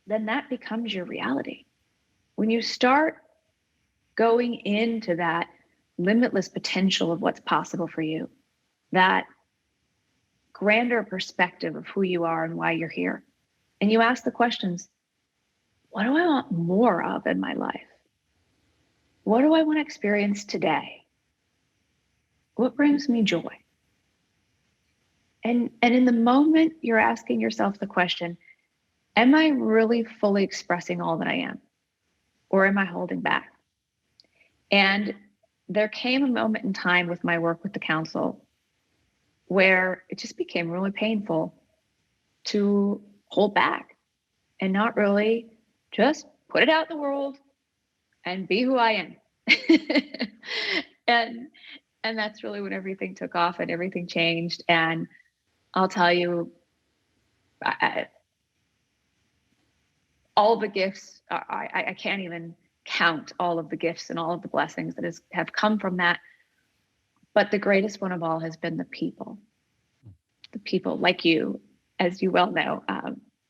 then that becomes your reality. When you start going into that limitless potential of what's possible for you, that grander perspective of who you are and why you're here, and you ask the questions, what do I want more of in my life? What do I want to experience today? What brings me joy? And in the moment you're asking yourself the question, am I really fully expressing all that I am? Or am I holding back? And there came a moment in time with my work with the council where it just became really painful to hold back and not really just put it out in the world and be who I am. and that's really when everything took off and everything changed. And I'll tell you, all the gifts, I can't even count all of the gifts and all of the blessings that have come from that. But the greatest one of all has been the people like you, as you well know.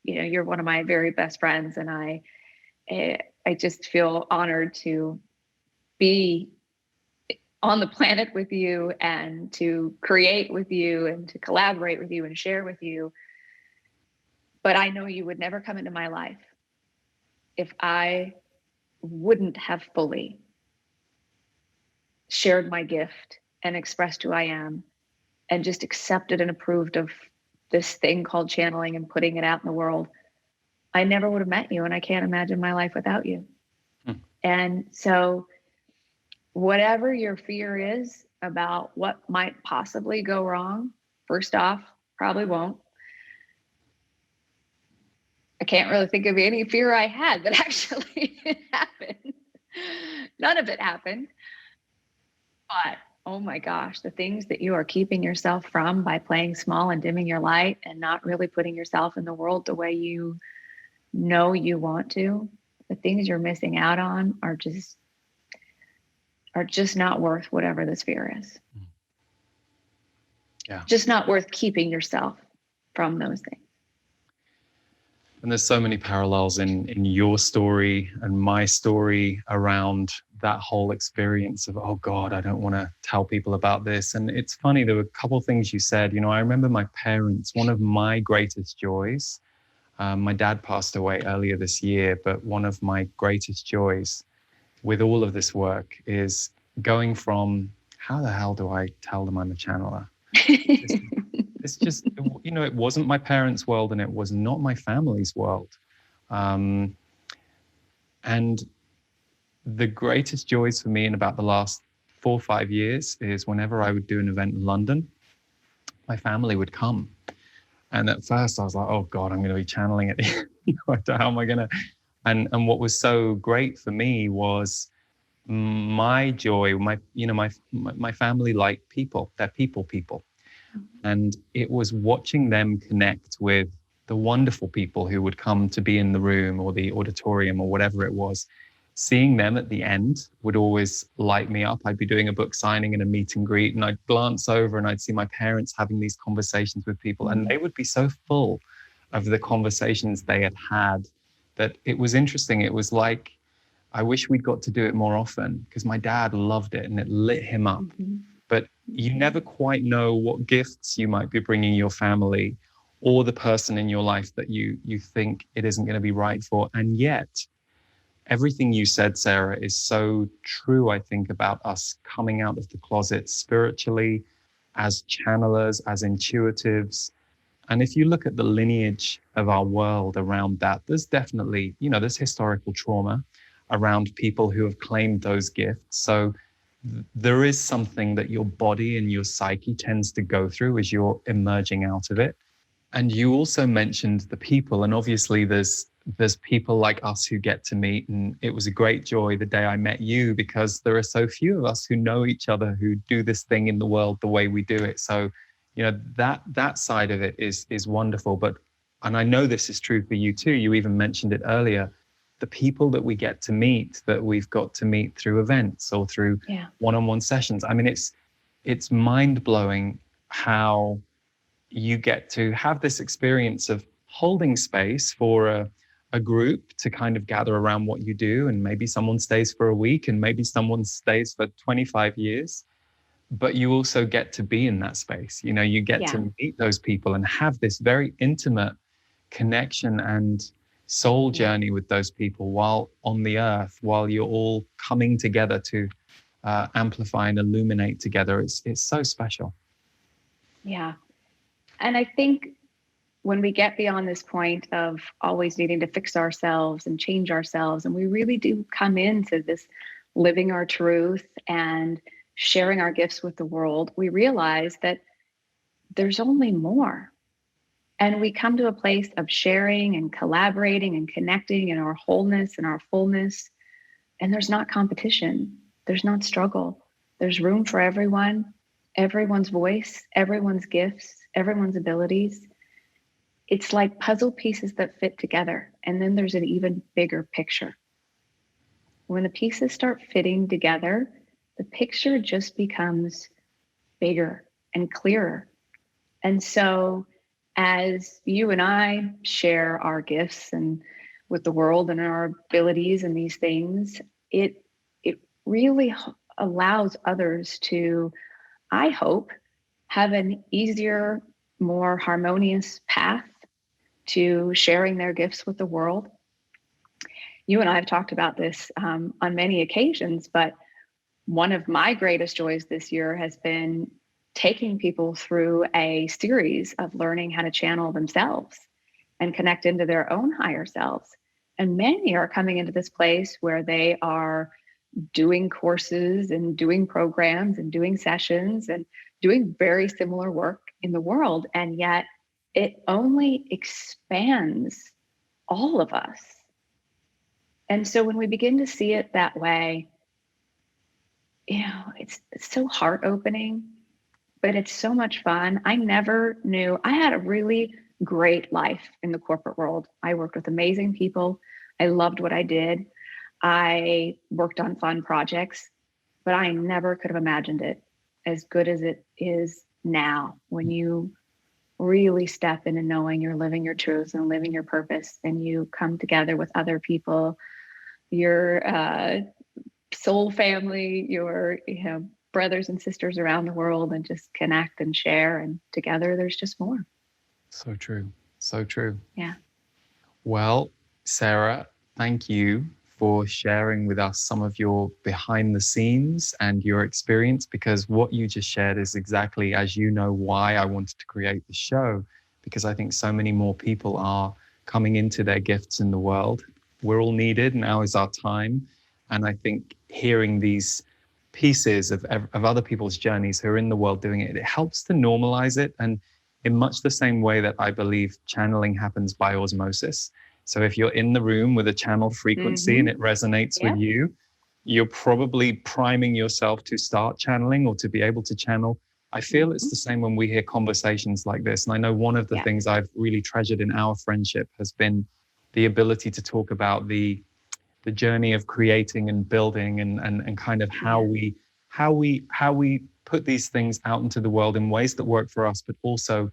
You're one of my very best friends, and I just feel honored to be on the planet with you and to create with you and to collaborate with you and share with you. But I know you would never come into my life if I wouldn't have fully shared my gift and expressed who I am and just accepted and approved of this thing called channeling and putting it out in the world. I never would have met you, and I can't imagine my life without you. And so whatever your fear is about what might possibly go wrong, first off, probably won't. I can't really think of any fear I had that actually happened. None of it happened. But oh my gosh, the things that you are keeping yourself from by playing small and dimming your light and not really putting yourself in the world the way you know you want to, the things you're missing out on are just not worth whatever this fear is. Yeah. Just not worth keeping yourself from those things. And there's so many parallels in your story and my story around that whole experience of, oh God, I don't want to tell people about this. And it's funny, there were a couple of things you said. You know, I remember my parents, one of my greatest joys, my dad passed away earlier this year, but one of my greatest joys with all of this work is going from, how the hell do I tell them I'm a channeler? It's just, you know, it wasn't my parents' world and it was not my family's world. And the greatest joys for me in about the last 4 or 5 years is whenever I would do an event in London, my family would come. And at first I was like, oh God, I'm going to be channeling it. How am I going to? And what was so great for me was my joy, my family like people, they're people. And it was watching them connect with the wonderful people who would come to be in the room or the auditorium or whatever it was. Seeing them at the end would always light me up. I'd be doing a book signing and a meet and greet, and I'd glance over and I'd see my parents having these conversations with people, and they would be so full of the conversations they had had that it was interesting. It was like, I wish we'd got to do it more often, because my dad loved it and it lit him up. But you never quite know what gifts you might be bringing your family or the person in your life that you think it isn't going to be right for. And yet, everything you said, Sarah, is so true, I think, about us coming out of the closet spiritually, as channelers, as intuitives. And if you look at the lineage of our world around that, there's definitely, there's historical trauma around people who have claimed those gifts. So there is something that your body and your psyche tends to go through as you're emerging out of it. And you also mentioned the people, and obviously there's people like us who get to meet, and it was a great joy the day I met you, because there are so few of us who know each other, who do this thing in the world the way we do it. So, that side of it is wonderful. But, and I know this is true for you too, you even mentioned it earlier, the people that we get to meet, that we've got to meet through events or through one-on-one sessions. I mean, it's mind-blowing how you get to have this experience of holding space for a group to kind of gather around what you do. And maybe someone stays for a week and maybe someone stays for 25 years, but you also get to be in that space. You get to meet those people and have this very intimate connection and soul journey with those people while on the earth, while you're all coming together to amplify and illuminate together. It's so special. Yeah. And I think when we get beyond this point of always needing to fix ourselves and change ourselves, and we really do come into this living our truth and sharing our gifts with the world, we realize that there's only more. And we come to a place of sharing and collaborating and connecting in our wholeness and our fullness. And there's not competition. There's not struggle. There's room for everyone, everyone's voice, everyone's gifts, everyone's abilities. It's like puzzle pieces that fit together. And then there's an even bigger picture. When the pieces start fitting together, the picture just becomes bigger and clearer. And so as you and I share our gifts and with the world and our abilities and these things, it really allows others to, I hope, have an easier, more harmonious path to sharing their gifts with the world. You and I have talked about this on many occasions, but one of my greatest joys this year has been taking people through a series of learning how to channel themselves and connect into their own higher selves. And many are coming into this place where they are doing courses and doing programs and doing sessions and doing very similar work in the world. And yet it only expands all of us. And so when we begin to see it that way, it's so heart opening, but it's so much fun. I never knew. I had a really great life in the corporate world. I worked with amazing people. I loved what I did. I worked on fun projects, but I never could have imagined it as good as it is now, when you really step into knowing you're living your truth and living your purpose, and you come together with other people, your soul family, your brothers and sisters around the world, and just connect and share, and together there's just more. So true. So true. Yeah. Well, Sara, thank you for sharing with us some of your behind the scenes and your experience, because what you just shared is exactly, as you know, why I wanted to create the show, because I think so many more people are coming into their gifts in the world. We're all needed. Now is our time. And I think hearing these pieces of other people's journeys who are in the world doing it, it helps to normalize it. And in much the same way that I believe channeling happens by osmosis. So if you're in the room with a channeled frequency and it resonates with you, you're probably priming yourself to start channeling or to be able to channel. I feel it's the same when we hear conversations like this. And I know one of the things I've really treasured in our friendship has been the ability to talk about the journey of creating and building and kind of how we put these things out into the world in ways that work for us, but also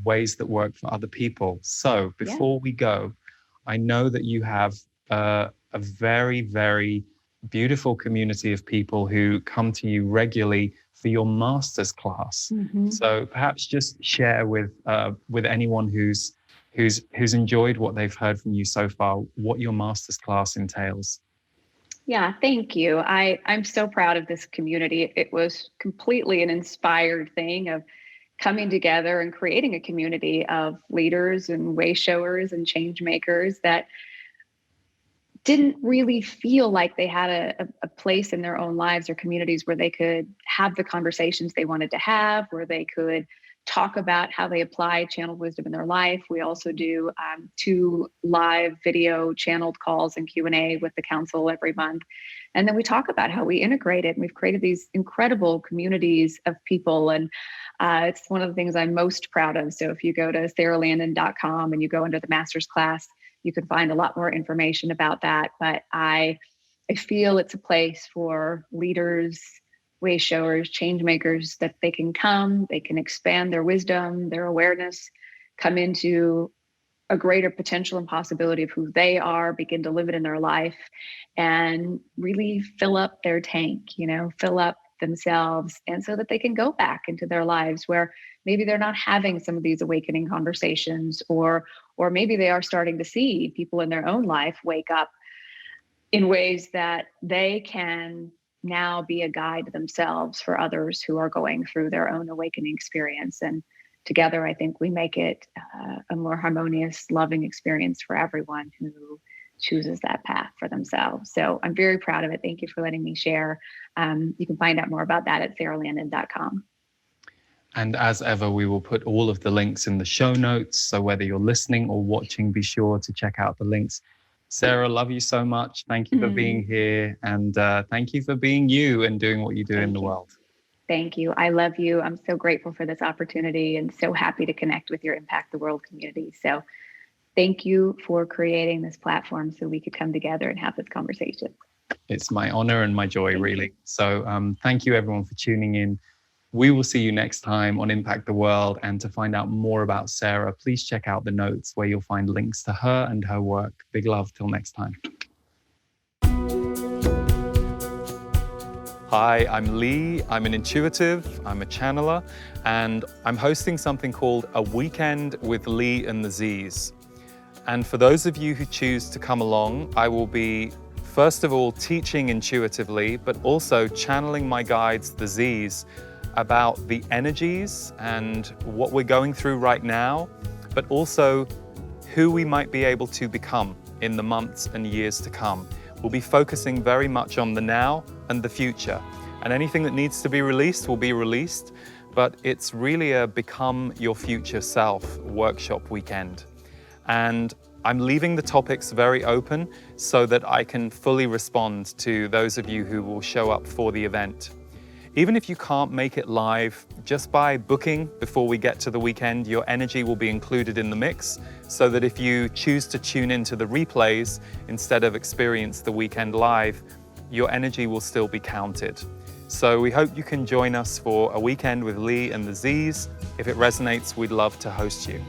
ways that work for other people. So before we go, I know that you have a very, very beautiful community of people who come to you regularly for your master's class. So perhaps just share with anyone who's enjoyed what they've heard from you so far, what your master's class entails. Yeah, thank you. I'm so proud of this community. It was completely an inspired thing of coming together and creating a community of leaders and way showers and change makers that didn't really feel like they had a place in their own lives or communities where they could have the conversations they wanted to have, where they could talk about how they apply channeled wisdom in their life. We also do 2 live video channeled calls and Q&A with the council every month. And then we talk about how we integrate it. And we've created these incredible communities of people. And it's one of the things I'm most proud of. So if you go to saralandon.com and you go into the master's class, you can find a lot more information about that. But I feel it's a place for leaders, way showers, change makers, that they can come, they can expand their wisdom, their awareness, come into a greater potential and possibility of who they are, begin to live it in their life, and really fill up their tank, fill up themselves, and so that they can go back into their lives where maybe they're not having some of these awakening conversations, or maybe they are starting to see people in their own life wake up in ways that they can now be a guide to themselves for others who are going through their own awakening experience. And together, I think we make it a more harmonious, loving experience for everyone who chooses that path for themselves. So I'm very proud of it. Thank you for letting me share. You can find out more about that at saralandon.com. And as ever, we will put all of the links in the show notes. So whether you're listening or watching, be sure to check out the links. Sara, love you so much. Thank you for being here. And thank you for being you and doing what you do in the world. Thank you. I love you. I'm so grateful for this opportunity and so happy to connect with your Impact the World community. So thank you for creating this platform so we could come together and have this conversation. It's my honor and my joy, really. So thank you, everyone, for tuning in. We will see you next time on Impact the World. And to find out more about Sara, please check out the notes where you'll find links to her and her work. Big love till next time. Hi, I'm Lee. I'm an intuitive, I'm a channeler, and I'm hosting something called A Weekend with Lee and the Z's. And for those of you who choose to come along, I will be, first of all, teaching intuitively, but also channeling my guides, the Z's, about the energies and what we're going through right now, but also who we might be able to become in the months and years to come. We'll be focusing very much on the now and the future. And anything that needs to be released will be released, but it's really a Become Your Future Self workshop weekend. And I'm leaving the topics very open so that I can fully respond to those of you who will show up for the event. Even if you can't make it live, just by booking before we get to the weekend, your energy will be included in the mix, so that if you choose to tune into the replays instead of experience the weekend live, your energy will still be counted. So we hope you can join us for A Weekend with Lee and the Z's. If it resonates, we'd love to host you.